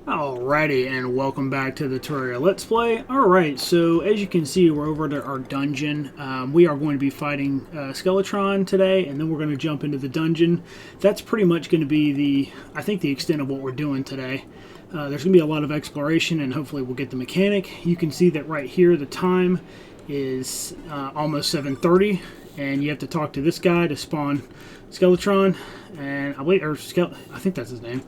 Alrighty, and welcome back to the Terraria Let's Play. Alright, so as you can see, we're over to our dungeon. We are going to be fighting Skeletron today, and then we're going to jump into the dungeon. That's pretty much going to be I think the extent of what we're doing today. There's going to be a lot of exploration, and hopefully we'll get the mechanic. You can see that right here, the time is almost 7:30, and you have to talk to this guy to spawn Skeletron, and I think that's his name.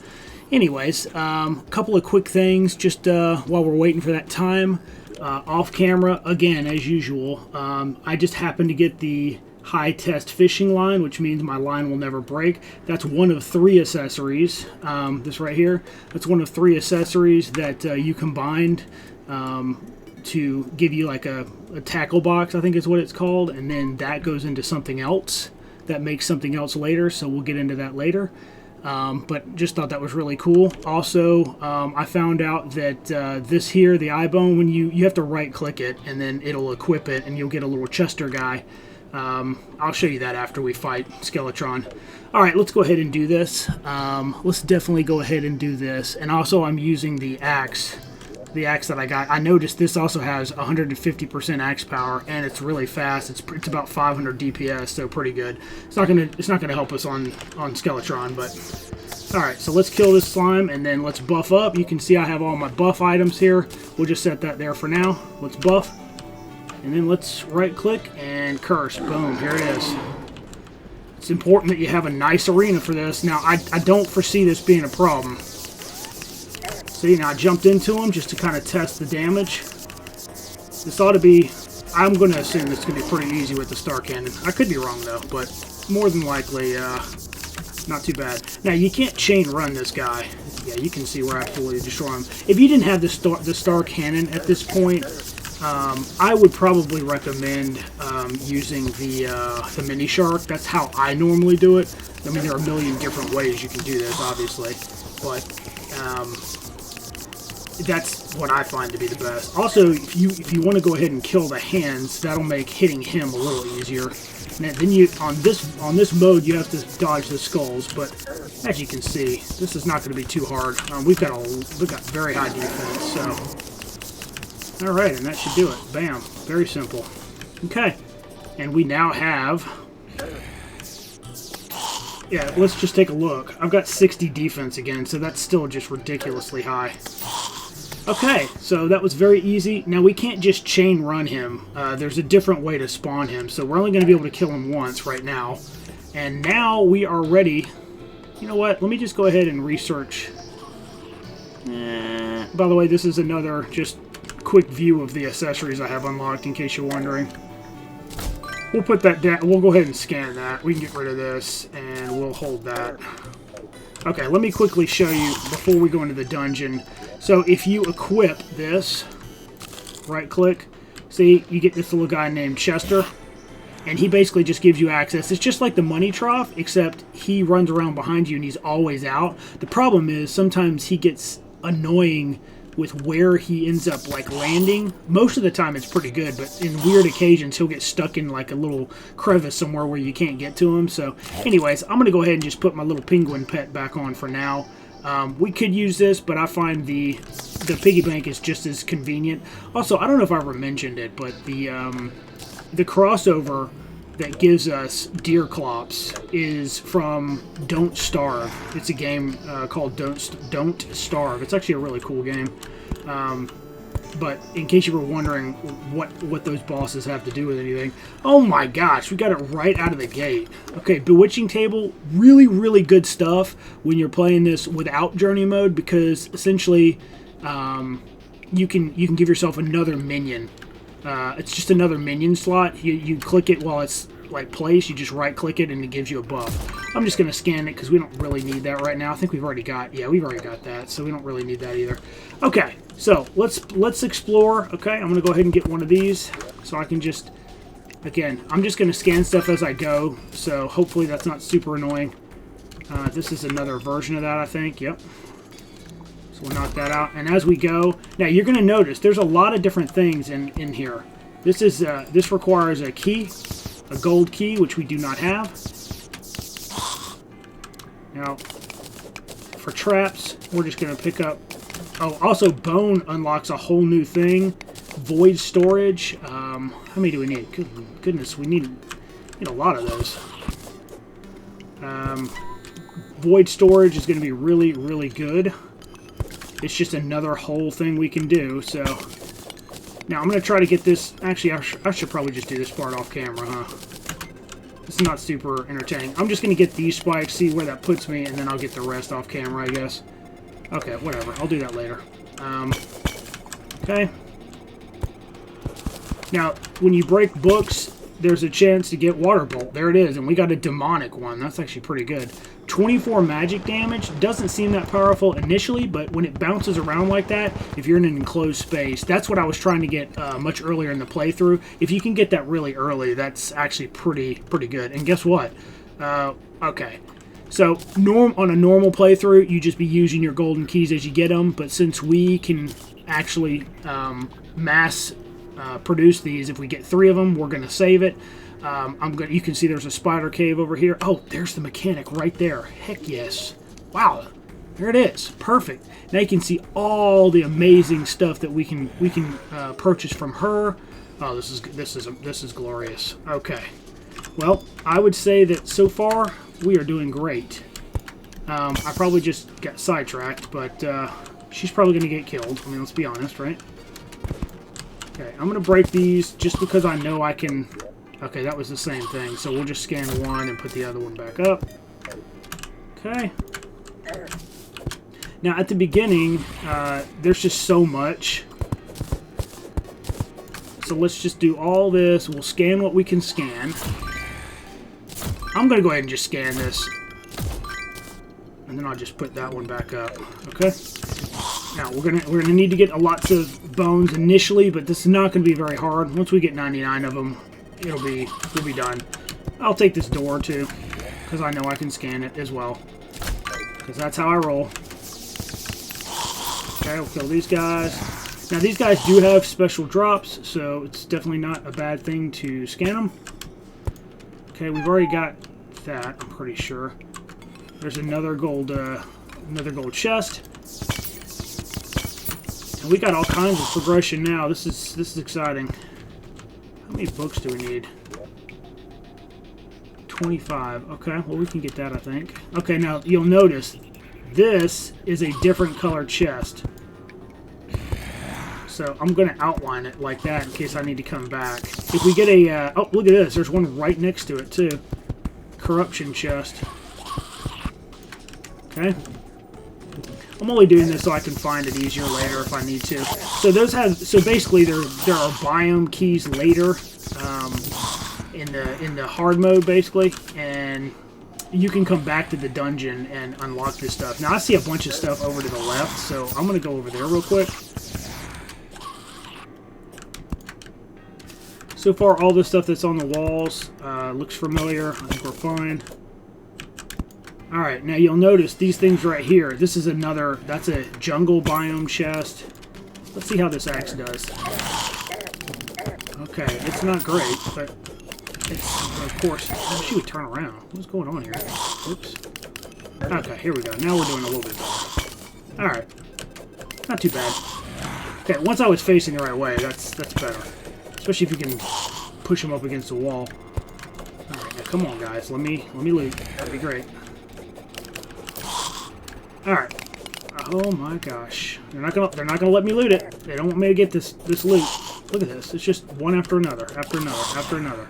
Anyways, couple of quick things just while we're waiting for that time. Off camera, again, as usual, I just happened to get the high test fishing line, which means my line will never break. That's one of 3 accessories. This right here, that's one of 3 accessories that you combined to give you like a tackle box, I think is what it's called, and then that goes into something else that makes something else later, so we'll get into that later. But just thought that was really cool. Also, I found out that this here, the eye bone, when you have to right click it and then it'll equip it and you'll get a little Chester guy. I'll show you that after we fight Skeletron. Alright, let's go ahead and do this. Let's definitely go ahead and do this. And also I'm using the axe. The axe that I got. I noticed this also has 150% axe power, and it's really fast. It's about 500 DPS, so pretty good. It's not gonna help us on Skeletron, but all right. So let's kill this slime, and then let's buff up. You can see I have all my buff items here. We'll just set that there for now. Let's buff, and then let's right click and curse. Boom. Here it is. It's important that you have a nice arena for this. Now I don't foresee this being a problem. See, now I jumped into him just to kind of test the damage. This ought to be, I'm going to assume this is going to be pretty easy with the star cannon. I could be wrong though, but more than likely, not too bad. Now you can't chain run this guy. Yeah, you can see we're absolutely destroying him. If you didn't have the star cannon at this point, I would probably recommend using the mini shark. That's how I normally do it. I mean, there are a million different ways you can do this, obviously, but that's what I find to be the best. Also, if you want to go ahead and kill the hands, that'll make hitting him a little easier. And then you on this mode you have to dodge the skulls, but as you can see, this is not going to be too hard. We've got very high defense, so all right, and that should do it. Bam, very simple. Okay, and we now have. Yeah, let's just take a look. I've got 60 defense again, so that's still just ridiculously high. Okay, so that was very easy. Now, we can't just chain run him. There's a different way to spawn him, so we're only going to be able to kill him once right now. And now we are ready. You know what? Let me just go ahead and research. By the way, this is another just quick view of the accessories I have unlocked, in case you're wondering. We'll put that down. We'll go ahead and scan that. We can get rid of this, and we'll hold that. Okay, let me quickly show you before we go into the dungeon. So if you equip this, right-click, see, you get this little guy named Chester, and he basically just gives you access. It's just like the money trough, except he runs around behind you and he's always out. The problem is sometimes he gets annoying with where he ends up like landing. Most of the time it's pretty good, but in weird occasions he'll get stuck in like a little crevice somewhere where you can't get to him. So anyways, I'm gonna go ahead and just put my little penguin pet back on for now. We could use this, but I find the piggy bank is just as convenient. Also, I don't know if I ever mentioned it, but the crossover that gives us deer clops is from Don't Starve. It's a game called Don't Starve. It's actually a really cool game. But in case you were wondering what those bosses have to do with anything, oh my gosh, we got it right out of the gate. Okay, Bewitching Table, really, really good stuff when you're playing this without Journey Mode, because essentially you can give yourself another minion. It's just another minion slot. You click it while it's like placed, you just right click it and it gives you a buff. I'm just going to scan it because we don't really need that right now. I think we've already got that, so we don't really need that either. Okay, so let's explore. Okay, I'm going to go ahead and get one of these so I can just, again, I'm just going to scan stuff as I go, so hopefully that's not super annoying. This is another version of that, I think. Yep. So we'll knock that out, and as we go, now you're going to notice there's a lot of different things in here. This requires a key, a gold key, which we do not have. Now, for traps, we're just going to pick up Oh, also bone unlocks a whole new thing. Void storage. How many do we need? Goodness, we need a lot of those. Void storage is going to be really, really good. It's just another whole thing we can do, so... Now, I'm going to try to get this... Actually, I should probably just do this part off camera, huh? It's not super entertaining. I'm just going to get these spikes, see where that puts me, and then I'll get the rest off camera, I guess. Okay, whatever. I'll do that later. Okay. Now, when you break books, there's a chance to get Water Bolt. There it is, and we got a demonic one. That's actually pretty good. 24 magic damage. Doesn't seem that powerful initially, but when it bounces around like that, if you're in an enclosed space, that's what I was trying to get much earlier in the playthrough. If you can get that really early, that's actually pretty good. And guess what? Okay. So, on a normal playthrough, you just be using your golden keys as you get them, but since we can actually mass produce these, if we get 3 of them, we're going to save it. You can see there's a spider cave over here. Oh, there's the mechanic right there. Heck yes. Wow. There it is. Perfect. Now you can see all the amazing stuff that we can purchase from her. Oh, this is glorious. Okay. Well, I would say that so far we are doing great. I probably just got sidetracked, but she's probably going to get killed. I mean, let's be honest, right? Okay, I'm going to break these just because I know I can... Okay, that was the same thing. So we'll just scan one and put the other one back up. Okay. Now, at the beginning, there's just so much. So let's just do all this. We'll scan what we can scan. I'm going to go ahead and just scan this. And then I'll just put that one back up. Okay? Now, we're gonna need to get lots of bones initially, but this is not going to be very hard. Once we get 99 of them, we'll be done. I'll take this door too, because I know I can scan it as well. Because that's how I roll. Okay, we'll kill these guys. Now these guys do have special drops, so it's definitely not a bad thing to scan them. Okay, we've already got that, I'm pretty sure. There's another gold chest. And we got all kinds of progression now. This is exciting. How many books do we need? 25. Okay, well we can get that, I think. Okay, now you'll notice this is a different color chest. So I'm going to outline it like that in case I need to come back. If we get a... oh, look at this. There's one right next to it, too. Corruption chest. Okay. I'm only doing this so I can find it easier later if I need to. So those have... So basically, there are biome keys later in the hard mode, basically. And you can come back to the dungeon and unlock this stuff. Now, I see a bunch of stuff over to the left, so I'm going to go over there real quick. So far, all the stuff that's on the walls looks familiar. I think we're fine. Alright, now you'll notice these things right here. This is another, that's a jungle biome chest. Let's see how this axe does. Okay, it's not great, but it's, of course, oh, she would turn around. What's going on here? Oops. Okay, here we go. Now we're doing a little bit better. Alright. Not too bad. Okay, once I was facing the right way, that's better. Especially if you can push them up against the wall. Alright, now come on guys, let me loot. That'd be great. Alright. Oh my gosh. They're not gonna let me loot it. They don't want me to get this loot. Look at this. It's just one after another, after another, after another.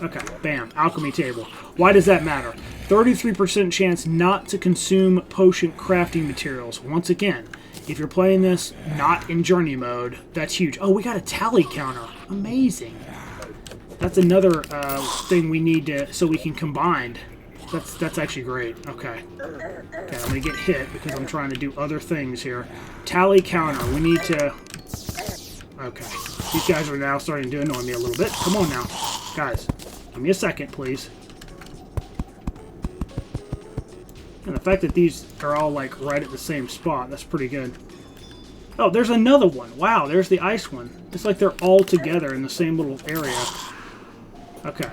Okay, bam. Alchemy table. Why does that matter? 33% chance not to consume potion crafting materials. Once again, if you're playing this not in journey mode, that's huge. Oh, we got a tally counter. Amazing. That's another thing we need to, so we can combine. That's actually great. Okay. Okay, I'm going to get hit because I'm trying to do other things here. Tally counter. We need to... Okay. These guys are now starting to annoy me a little bit. Come on now. Guys, give me a second, please. And the fact that these are all, like, right at the same spot, that's pretty good. Oh, there's another one. Wow, there's the ice one. It's like they're all together in the same little area. Okay.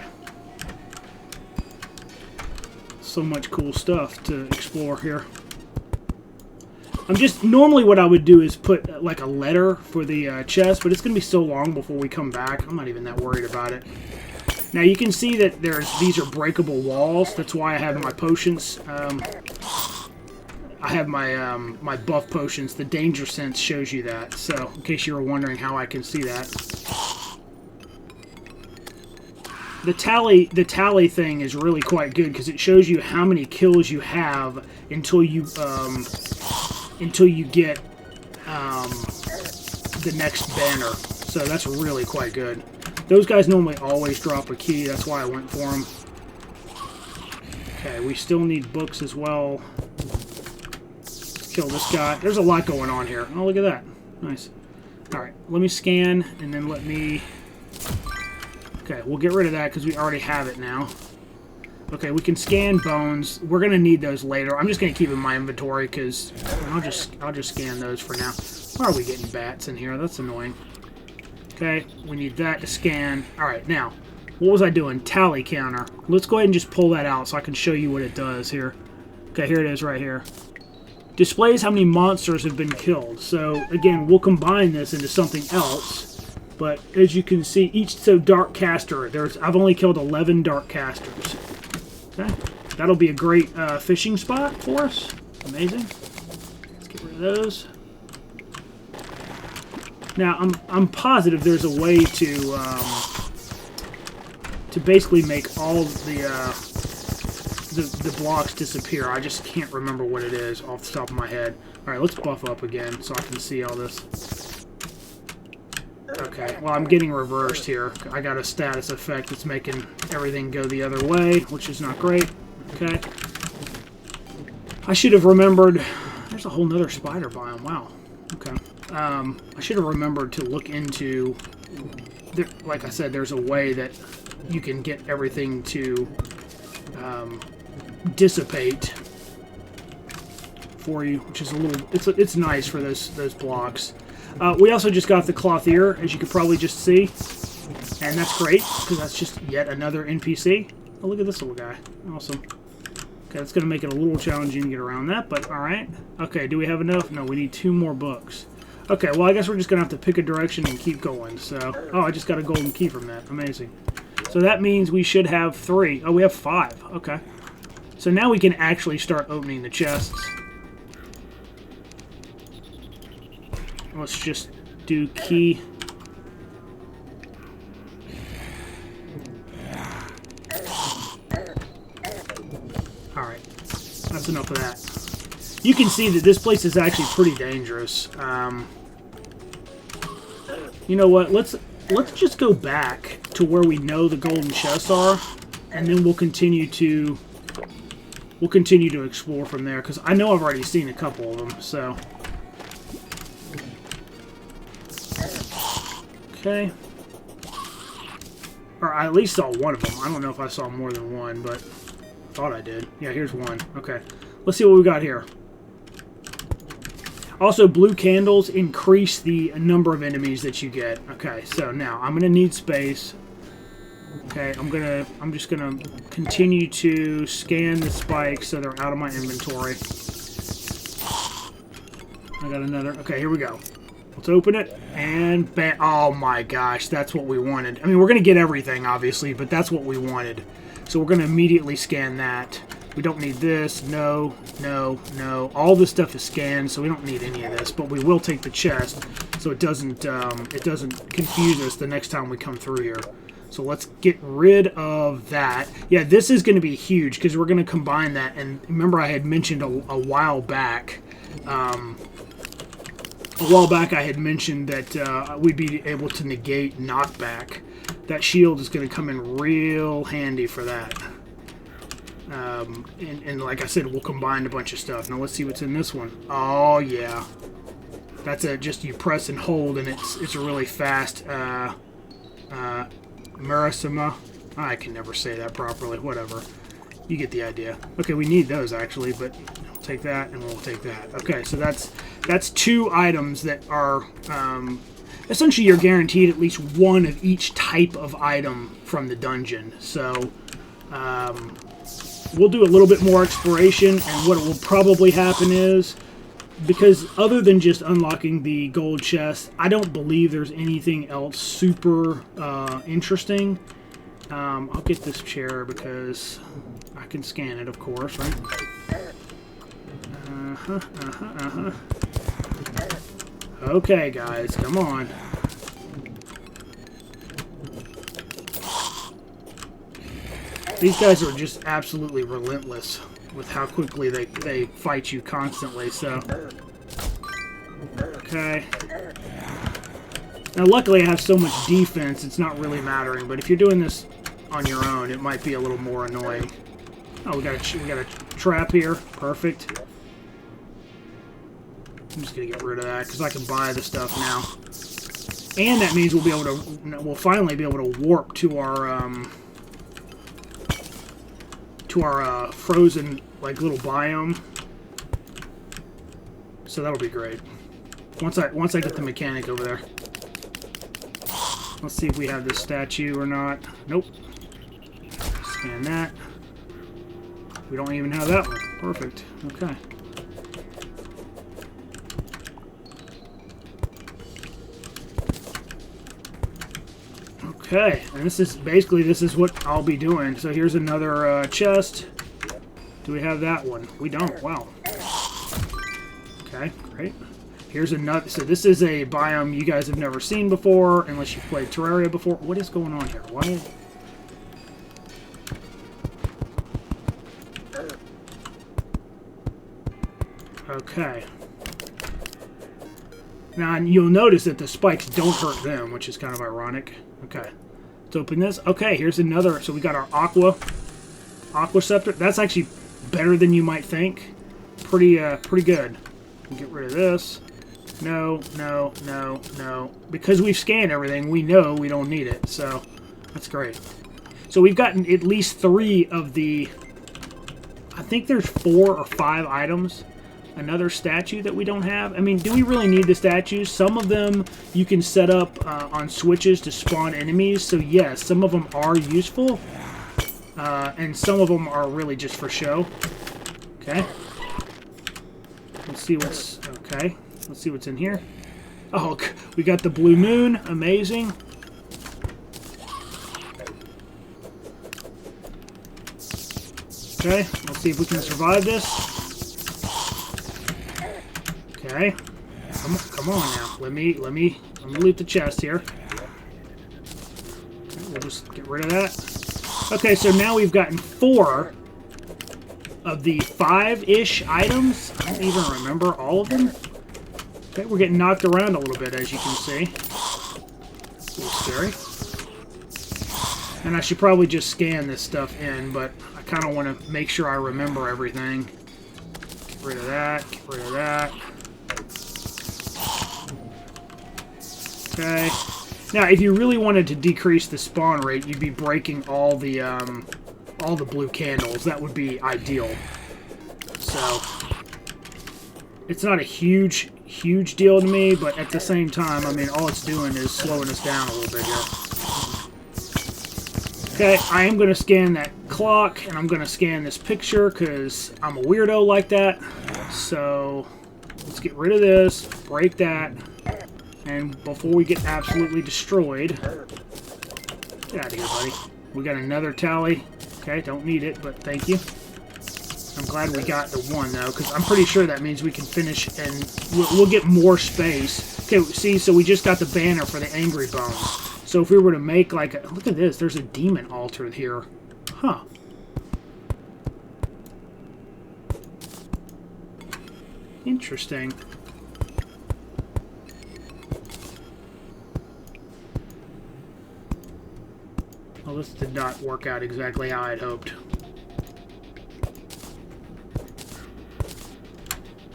So much cool stuff to explore here. Normally what I would do is put like a letter for the chest, but it's going to be so long before we come back. I'm not even that worried about it. Now you can see that these are breakable walls. That's why I have my potions. I have my my buff potions. The danger sense shows you that. So in case you were wondering how I can see that. The tally thing is really quite good because it shows you how many kills you have until you get the next banner. So that's really quite good. Those guys normally always drop a key. That's why I went for them. Okay, we still need books as well. Let's kill this guy. There's a lot going on here. Oh, look at that. Nice. All right, let me scan and then let me... Okay, we'll get rid of that because we already have it now. Okay, we can scan bones. We're gonna need those later. I'm just gonna keep in my inventory because I'll just scan those for now. Why are we getting bats in here? That's annoying. Okay, we need that to scan. All right, now what was I doing? Tally counter. Let's go ahead and just pull that out so I can show you what it does here. Okay, here it is right here. Displays how many monsters have been killed. So again, we'll combine this into something else. But as you can see, Dark Caster, I've only killed 11 Dark Casters. Okay, that'll be a great fishing spot for us. Amazing. Let's get rid of those. Now I'm positive there's a way to basically make all the blocks disappear. I just can't remember what it is off the top of my head. All right, let's buff up again so I can see all this. Okay, well, I'm getting reversed here. I got a status effect that's making everything go the other way, which is not great. Okay. I should have remembered... There's a whole nother spider biome. Wow. Okay. I should have remembered to look into... Like I said, there's a way that you can get everything to dissipate for you, which is a little... It's nice for those blocks. We also just got the clothier, as you could probably just see. And that's great, because that's just yet another NPC. Oh, look at this little guy. Awesome. Okay, that's going to make it a little challenging to get around that, but alright. Okay, do we have enough? No, we need 2 more books. Okay, well, I guess we're just going to have to pick a direction and keep going. So, oh, I just got a golden key from that. Amazing. So that means we should have 3. Oh, we have 5. Okay. So now we can actually start opening the chests. Let's just do key. Alright. That's enough of that. You can see that this place is actually pretty dangerous. You know what? Let's just go back to where we know the golden chests are, and then we'll continue to explore from there, because I know I've already seen a couple of them, so... Okay. Or I at least saw one of them. I don't know if I saw more than one, but I thought I did. Yeah, here's one. Okay. Let's see what we got here. Also, blue candles increase the number of enemies that you get. Okay, so now I'm gonna need space. Okay, I'm just gonna continue to scan the spikes so they're out of my inventory. I got another. Okay, here we go. Let's open it, and bam. Oh my gosh, that's what we wanted. I mean, we're going to get everything, obviously, but that's what we wanted. So we're going to immediately scan that. We don't need this. No, no, no. All this stuff is scanned, so we don't need any of this, but we will take the chest so it doesn't confuse us the next time we come through here. So let's get rid of that. Yeah, this is going to be huge because we're going to combine that. And remember, I had mentioned a while back... A while back I had mentioned that we'd be able to negate knockback. That shield is going to come in real handy for that. And like I said, we'll combine a bunch of stuff. Now let's see what's in this one. Oh yeah. That's just you press and hold, and it's a really fast Marasima. I can never say that properly. Whatever. You get the idea. Okay, we need those actually, but we'll take that and we'll take that. Okay, so that's 2 items that are essentially you're guaranteed at least one of each type of item from the dungeon. So we'll do a little bit more exploration, and what will probably happen is because other than just unlocking the gold chest, I don't believe there's anything else super interesting. I'll get this chair because I can scan it, of course, right? Okay, guys, come on. These guys are just absolutely relentless with how quickly they fight you constantly, so... Okay. Now, luckily I have so much defense, it's not really mattering, but if you're doing this on your own, it might be a little more annoying. Oh, we got a trap here. Perfect. I'm just gonna get rid of that because I can buy the stuff now, and that means we'll finally be able to warp to our frozen like little biome. So that'll be great. Once I get the mechanic over there. Let's see if we have this statue or not. Nope. Scan that. We don't even have that one. Perfect. Okay. Okay, and this is what I'll be doing. So here's another chest. Do we have that one? We don't. Wow. Okay, great. Here's another. So this is a biome you guys have never seen before, unless you've played Terraria before. What is going on here? Why? Okay. Now you'll notice that the spikes don't hurt them, which is kind of ironic. Okay. Let's open this. Okay, here's another. So we got our Aqua Scepter. That's actually better than you might think. Pretty good. We'll get rid of this. No. Because we've scanned everything, we know we don't need it. So that's great. So we've gotten at least 3 of the... I think there's 4 or 5 items. Another statue that we don't have. I mean, do we really need the statues? Some of them you can set up on switches to spawn enemies. So yes, some of them are useful. And some of them are really just for show. Okay. Let's see what's... Okay. Let's see what's in here. Oh, we got the blue moon. Amazing. Okay. Let's see if we can survive this. Okay. Come on now. Let me loot the chest here. Okay, we'll just get rid of that. Okay, so now we've gotten 4 of the 5-ish items. I don't even remember all of them. Okay, we're getting knocked around a little bit, as you can see. A little scary. And I should probably just scan this stuff in, but I kind of want to make sure I remember everything. Get rid of that. Get rid of that. Okay. Now, if you really wanted to decrease the spawn rate, you'd be breaking all the blue candles. That would be ideal. So, it's not a huge deal to me, but at the same time, I mean, all it's doing is slowing us down a little bit here. Okay, I am going to scan that clock, and I'm going to scan this picture, because I'm a weirdo like that. So, let's get rid of this, break that. And before we get absolutely destroyed... Get out of here, buddy. We got another tally. Okay, don't need it, but thank you. I'm glad we got the 1, though, because I'm pretty sure that means we can finish and we'll get more space. Okay, see, so we just got the banner for the Angry Bones. So if we were to make, like... Look at this. There's a demon altar here. Huh. Interesting. Well, this did not work out exactly how I had hoped.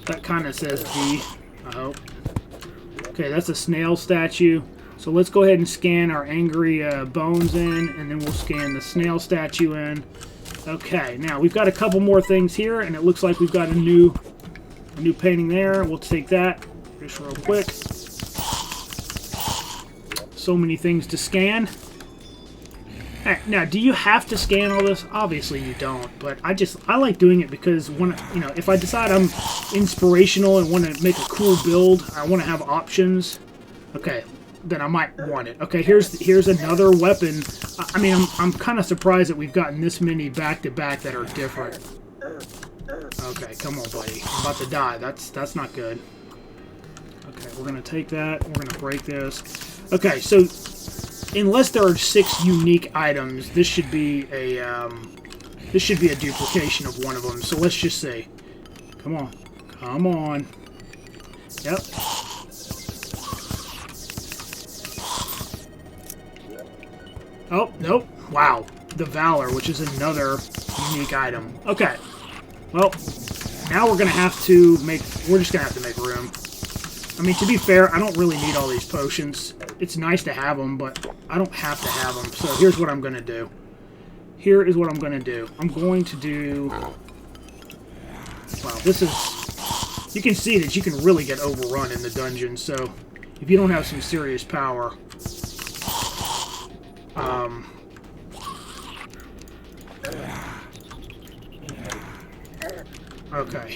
That kind of says D, I hope. Okay, that's a snail statue. So let's go ahead and scan our angry bones in, and then we'll scan the snail statue in. Okay, now we've got a couple more things here, and it looks like we've got a new painting there. We'll take that just real quick. So many things to scan. Hey, now, do you have to scan all this? Obviously you don't, but I like doing it because when, you know, if I decide I'm inspirational and want to make a cool build, I want to have options. Okay, then I might want it. Okay, here's another weapon. I mean, I'm kind of surprised that we've gotten this many back-to-back that are different. Okay, come on, buddy. I'm about to die. That's not good. Okay, we're going to take that. We're going to break this. Okay, so unless there are 6 unique items, this should be a duplication of one of them. So let's just see. Come on. Come on. Yep. Oh, nope. Wow. The Valor, which is another unique item. Okay. Well, now we're going to have to make... We're just going to have to make room. I mean, to be fair, I don't really need all these potions. It's nice to have them, but I don't have to have them. So here's what I'm going to do. Here is what I'm going to do. I'm going to do... Wow, this is... You can see that you can really get overrun in the dungeon, so if you don't have some serious power... Okay,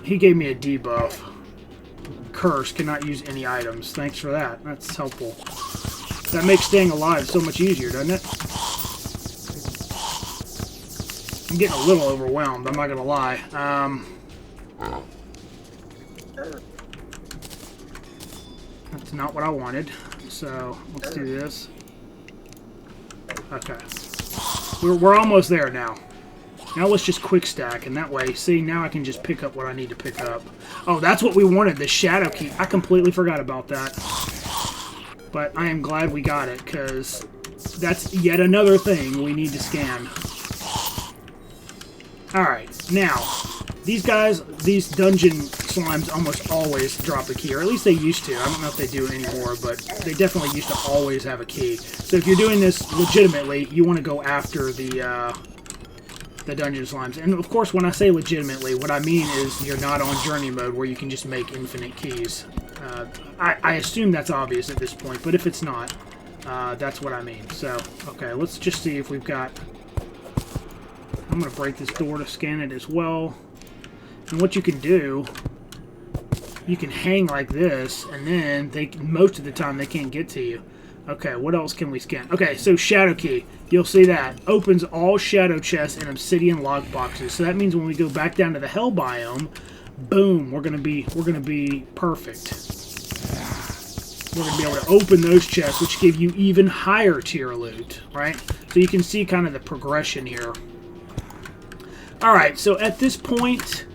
he gave me a debuff. Curse, cannot use any items. Thanks for that. That's helpful. That makes staying alive so much easier, doesn't it? I'm getting a little overwhelmed, I'm not gonna lie. That's not what I wanted. So, let's do this. Okay. We're almost there now. Now let's just quick stack, and that way, see, now I can just pick up what I need to pick up. Oh, that's what we wanted, the shadow key. I completely forgot about that. But I am glad we got it, because that's yet another thing we need to scan. Alright, now, these guys, these dungeon slimes almost always drop a key, or at least they used to. I don't know if they do anymore, but they definitely used to always have a key. So if you're doing this legitimately, you want to go after the dungeon slimes. And of course, when I say legitimately, what I mean is you're not on journey mode where you can just make infinite keys. I assume that's obvious at this point, but if it's not, that's what I mean. So, okay, let's just see if we've got... I'm going to break this door to scan it as well. And what you can do, you can hang like this, and then most of the time they can't get to you. Okay, what else can we scan? Okay, so Shadow Key. You'll see that. Opens all shadow chests and obsidian lockboxes. So that means when we go back down to the Hell biome, boom, we're gonna be perfect. We're gonna be able to open those chests, which give you even higher tier loot, right? So you can see kind of the progression here. Alright, so at this point,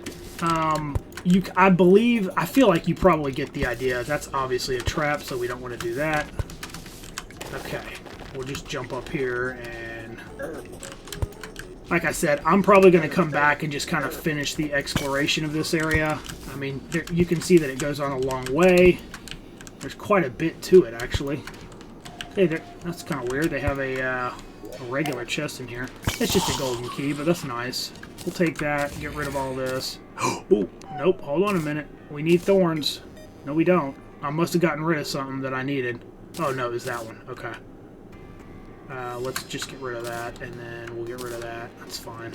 I feel like you probably get the idea. That's obviously a trap, so we don't want to do that. Okay, we'll just jump up here, and like I said, I'm probably going to come back and just kind of finish the exploration of this area. I mean, you can see that it goes on a long way. There's quite a bit to it, actually. Hey, that's kind of weird. They have a regular chest in here. It's just a golden key, but that's nice. We'll take that, get rid of all this. Oh, nope, hold on a minute. We need thorns. No, we don't. I must have gotten rid of something that I needed. Oh, no, it's that one. Okay. Let's just get rid of that, and then we'll get rid of that. That's fine.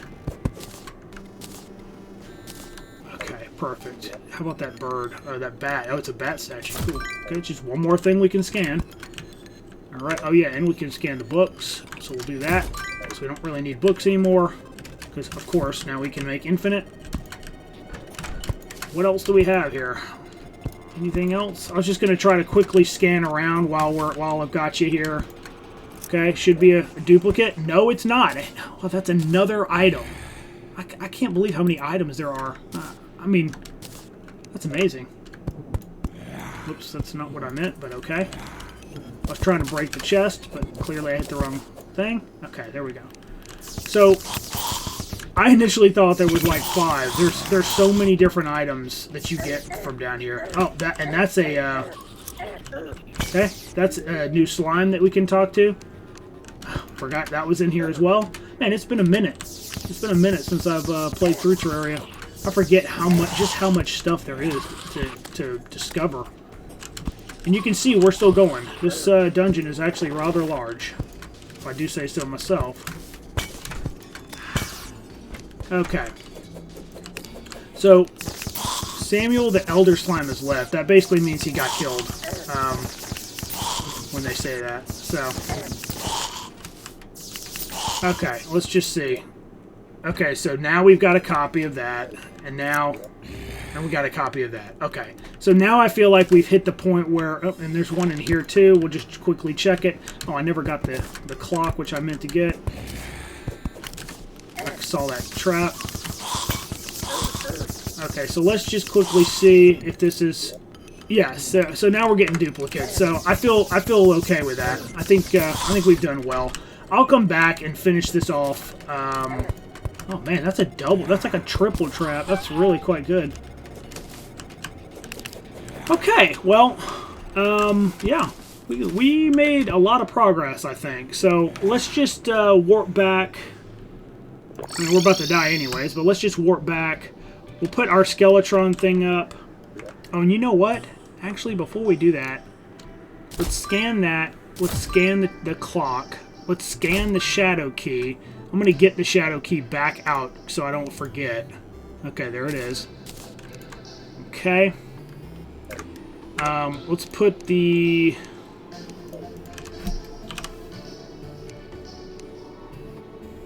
Okay, perfect. How about that bird? Or that bat? Oh, it's a bat statue. Cool. Okay, just one more thing we can scan. Alright, oh yeah, and we can scan the books. So we'll do that. So we don't really need books anymore. Because, of course, now we can make infinite. What else do we have here? Anything else? I was just going to try to quickly scan around while I've got you here. Okay, should be a duplicate. No, it's not. Well, that's another item. I can't believe how many items there are. I mean, that's amazing. Oops, that's not what I meant, but okay. I was trying to break the chest, but clearly I hit the wrong thing. Okay, there we go. So, I initially thought there was like 5. There's so many different items that you get from down here. Oh, that's a okay, that's a new slime that we can talk to. Forgot that was in here as well. Man, it's been a minute. It's been a minute since I've played through Terraria. I forget how much stuff there is to discover. And you can see we're still going. This dungeon is actually rather large. if I do say so myself. Okay. So, Samuel the Elder Slime is left. That basically means he got killed when they say that. So, okay, let's just see. Okay, so now we've got a copy of that, and now we got a copy of that. Okay, so now I feel like we've hit the point where, oh, and there's one in here too. We'll just quickly check it. Oh, I never got the clock, which I meant to get. I saw that trap. Okay, so let's just quickly see if this is... Yeah, so now we're getting duplicates. So I feel okay with that. I think we've done well. I'll come back and finish this off. Oh man, that's a double. That's like a triple trap. That's really quite good. Okay, well, yeah, we made a lot of progress, I think. So let's just warp back. I mean, we're about to die anyways, but let's just warp back. We'll put our Skeletron thing up. Oh, and you know what? Actually, before we do that, let's scan that. Let's scan the clock. Let's scan the shadow key. I'm going to get the shadow key back out so I don't forget. Okay, there it is. Okay. Let's put the...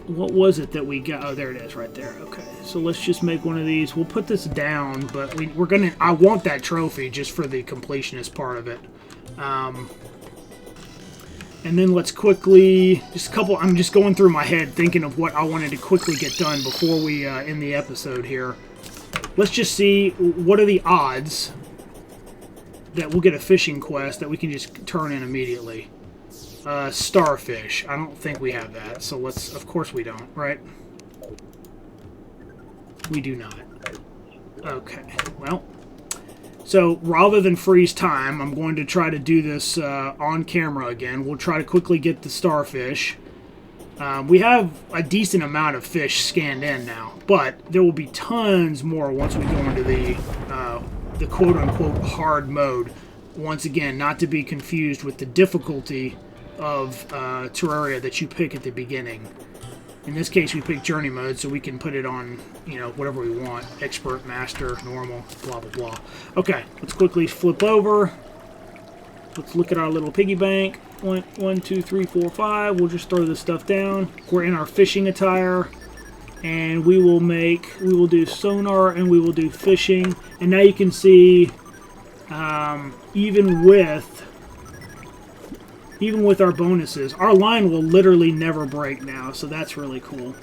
What was it that we got? Oh, there it is right there. Okay, so let's just make one of these. We'll put this down, but we're going to... I want that trophy just for the completionist part of it. And then let's quickly... Just a couple... I'm just going through my head thinking of what I wanted to quickly get done before we end the episode here. Let's just see what are the odds that we'll get a fishing quest that we can just turn in immediately. Starfish. I don't think we have that, so let's... Of course we don't, right? We do not. Okay, well... So, rather than freeze time, I'm going to try to do this on camera again. We'll try to quickly get the starfish. We have a decent amount of fish scanned in now, but there will be tons more once we go into the quote-unquote hard mode. Once again, not to be confused with the difficulty of Terraria that you pick at the beginning. In this case, we pick Journey mode, so we can put it on, you know, whatever we want. Expert, Master, Normal, blah, blah, blah. Okay, let's quickly flip over. Let's look at our little piggy bank. 1, 2, 3, 4, 5. We'll just throw this stuff down. We're in our fishing attire. And we will do sonar, and we will do fishing. And now you can see, even with our bonuses, our line will literally never break now, so that's really cool.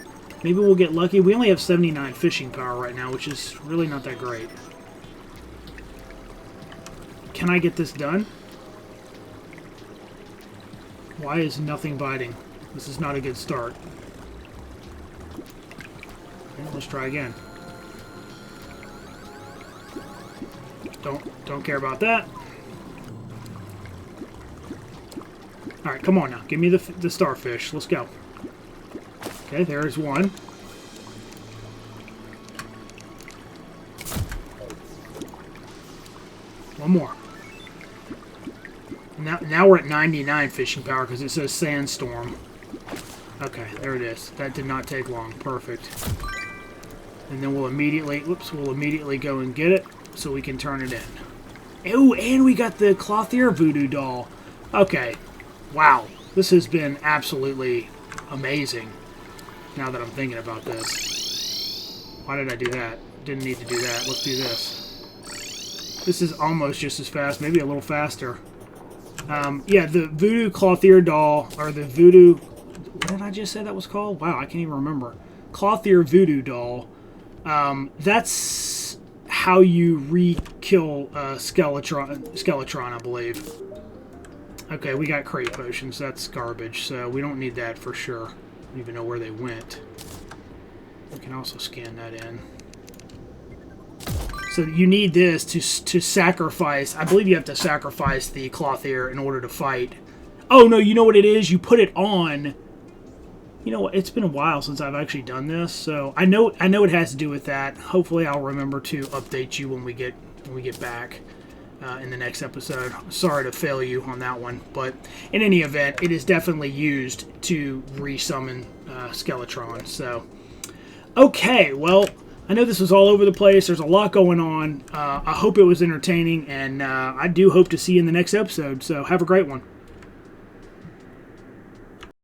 Maybe we'll get lucky. We only have 79 fishing power right now, which is really not that great. Can I get this done? Why is nothing biting? This is not a good start. Okay, let's try again. Don't care about that. Alright, come on now. Give me the starfish. Let's go. Okay, there's one. One more. Now we're at 99 fishing power because it says sandstorm. Okay, there it is. That did not take long. Perfect. And then we'll immediately go and get it so we can turn it in. Oh, and we got the clothier voodoo doll. Okay. Wow, this has been absolutely amazing now that I'm thinking about this. Why did I do that? Didn't need to do that. Let's do this. This is almost just as fast, maybe a little faster. Yeah, the voodoo clothier doll, or the voodoo... What did I just say that was called? Wow, I can't even remember. Clothier voodoo doll. That's how you re-kill Skeletron, I believe. Okay, we got crate potions. That's garbage, so we don't need that for sure. I don't even know where they went. We can also scan that in. So you need this to sacrifice. I believe you have to sacrifice the clothier in order to fight. Oh, no, you know what it is? You put it on. You know what? It's been a while since I've actually done this, so I know it has to do with that. Hopefully I'll remember to update you when we get back. in the next episode. Sorry to fail you on that one, but in any event, it is definitely used to resummon Skeletron. So, okay, well, I know this was all over the place. There's a lot going on. I hope it was entertaining, and I do hope to see you in the next episode. So have a great one.